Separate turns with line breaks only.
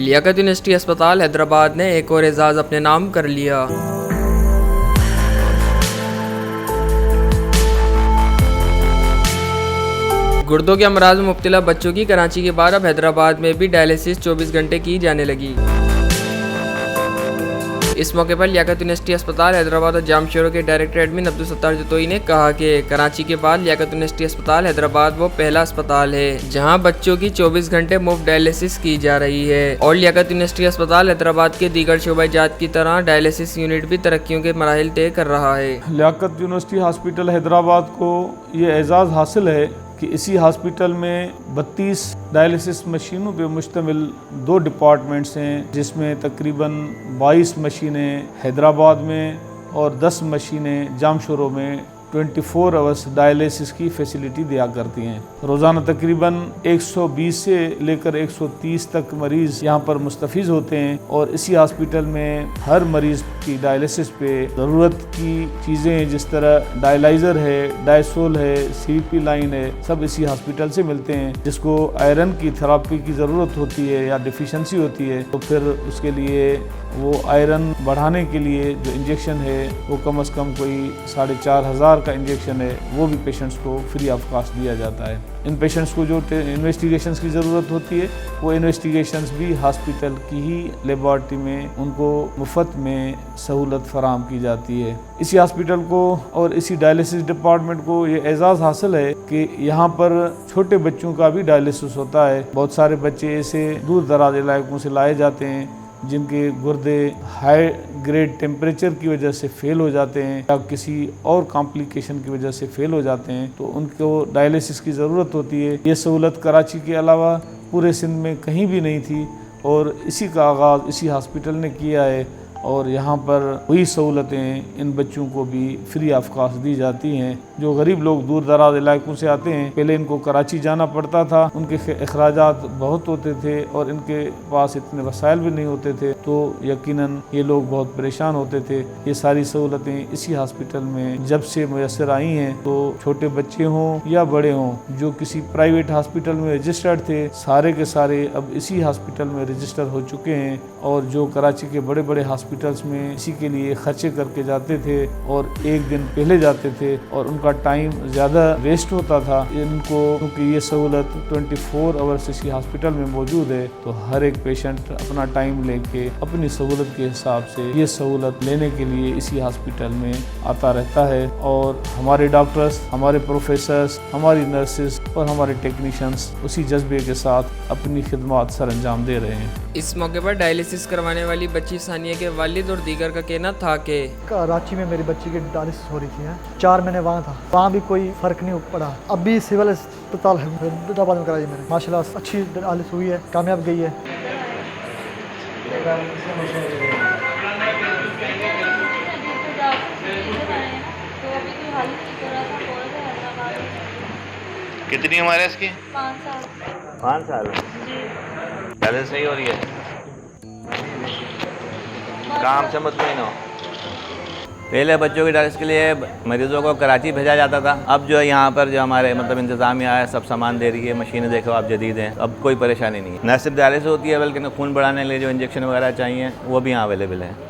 Liaquat university अस्पताल हैदराबाद ने एक और एजाज़ अपने नाम कर लिया। गुर्दों के अमराज में मुब्तला बच्चों की कराची के बाद अब हैदराबाद में भी डायलिसिस 24 घंटे की जाने लगी। इस मौके पर लियाकत यूनिवर्सिटी अस्पताल हैदराबाद और जामशोरों के डायरेक्टर एडमिन अब्दुल सत्तार जतोई ने कहा कि कराची के बाद लियाकत यूनिवर्सिटी अस्पताल हैदराबाद वो पहला अस्पताल है जहां बच्चों की 24 घंटे मुफ्त डायलिसिस की जा रही है और लियाकत यूनिवर्सिटी अस्पताल हैदराबाद के दीगर शोबा-ए-जात की तरह डायलिसिस यूनिट भी तरक्कियों के मराहिल तय कर रहा है।
लियाकत यूनिवर्सिटी हॉस्पिटल हैदराबाद को ये एजाज़ हासिल है कि इसी हॉस्पिटल में 32 डायलिसिस मशीनों पे मुश्तमिल 2 डिपार्टमेंट्स हैं, जिसमें तकरीबन 22 मशीनें हैदराबाद में और 10 मशीनें जामशोरों में 24 आवर्स डायलिसिस की फैसिलिटी दिया करती हैं। रोज़ाना तकरीबन 120 से लेकर 130 तक मरीज़ यहाँ पर मुस्तफ़ीज़ होते हैं और इसी हॉस्पिटल में हर मरीज़ की डायलिसिस पे ज़रूरत की चीज़ें जिस तरह डायलाइज़र है, डायसोल है, CVP लाइन है, सब इसी हॉस्पिटल से मिलते हैं। जिसको आयरन की थेरेपी की ज़रूरत होती है या डिफिशेंसी होती है तो फिर उसके लिए वो आयरन बढ़ाने के लिए जो इंजेक्शन है वो कम से कम कोई 4,500 का इंजेक्शन है, वो भी पेशेंट्स को फ्री ऑफ कॉस्ट दिया जाता है। इन पेशेंट्स को जो इन्वेस्टिगेशंस की ज़रूरत होती है वो इन्वेस्टिगेशंस भी हॉस्पिटल की ही लेबॉर्ट्री में उनको मुफ्त में सहूलत फराहम की जाती है। इसी हॉस्पिटल को और इसी डायलिसिस डिपार्टमेंट को ये एजाज़ हासिल है कि यहाँ पर छोटे बच्चों का भी डायलिसिस होता है। बहुत सारे बच्चे ऐसे दूर दराज इलाकों से लाए जाते हैं जिनके गुर्दे हाई ग्रेड टेम्परेचर की वजह से फेल हो जाते हैं या किसी और कॉम्प्लिकेशन की वजह से फेल हो जाते हैं, तो उनको डायलिसिस की ज़रूरत होती है। ये सहूलत कराची के अलावा पूरे सिंध में कहीं भी नहीं थी और इसी का आगाज़ इसी हॉस्पिटल ने किया है और यहाँ पर वही सहूलतें इन बच्चों को भी फ्री ऑफ कॉस्ट दी जाती हैं। जो गरीब लोग दूर दराज इलाकों से आते हैं, पहले इनको कराची जाना पड़ता था, उनके अखराजात बहुत होते थे और इनके पास इतने वसाइल भी नहीं होते थे, तो यकीनन ये लोग बहुत परेशान होते थे। ये सारी सहूलतें इसी हॉस्पिटल में जब से मुयस्सर आई हैं, तो छोटे बच्चे हों या बड़े हों जो किसी प्राइवेट हॉस्पिटल में रजिस्टर्ड थे, सारे के सारे अब इसी हॉस्पिटल में रजिस्टर हो चुके हैं और जो कराची के बड़े बड़े हॉस्पिटल्स में इसी के लिए खर्चे करके जाते थे और एक दिन पहले जाते थे और उनका टाइम ज़्यादा वेस्ट होता था, इनको क्योंकि ये सहूलत 24 आवर्स इसी हॉस्पिटल में मौजूद है, तो हर एक पेशेंट अपना टाइम लेके अपनी सहूलत के हिसाब से ये सहूलत लेने के लिए इसी हॉस्पिटल में आता रहता है। और हमारे डॉक्टर्स, हमारे प्रोफेसर्स, हमारी नर्सेस और हमारे टेक्नीशियंस उसी जज्बे के साथ अपनी खिदमत सर अंजाम दे रहे हैं।
इस मौके पर डायलिसिस करवाने वाली बच्ची सानिया के वालिद और दीगर का कहना था कि
कराची में मेरी बच्ची की डायलिसिस हो रही थी, 4 महीने वहाँ था, वहाँ भी कोई फ़र्क नहीं पड़ा। अब भी सिविल अस्पताल हैदराबाद में कराई मैंने, माशाल्लाह अच्छी डायलिसिस हुई है, कामयाब गई है।
कितनी उम्र है इसकी?
5 साल।
5 साल डायलिसिस सही हो रही है? काम से मुतमईन हो? पहले बच्चों की डायलिसिस के लिए मरीज़ों को कराची भेजा जाता था, अब जो है यहाँ पर जो हमारे इंतज़ामिया है सब सामान दे रही है, मशीनें देखो आप जदीद हैं, अब कोई परेशानी नहीं है। न सिर्फ डायलिसिस होती है बल्कि खून बढ़ाने के लिए जो इंजेक्शन वगैरह चाहिए वो भी यहाँ अवेलेबल है।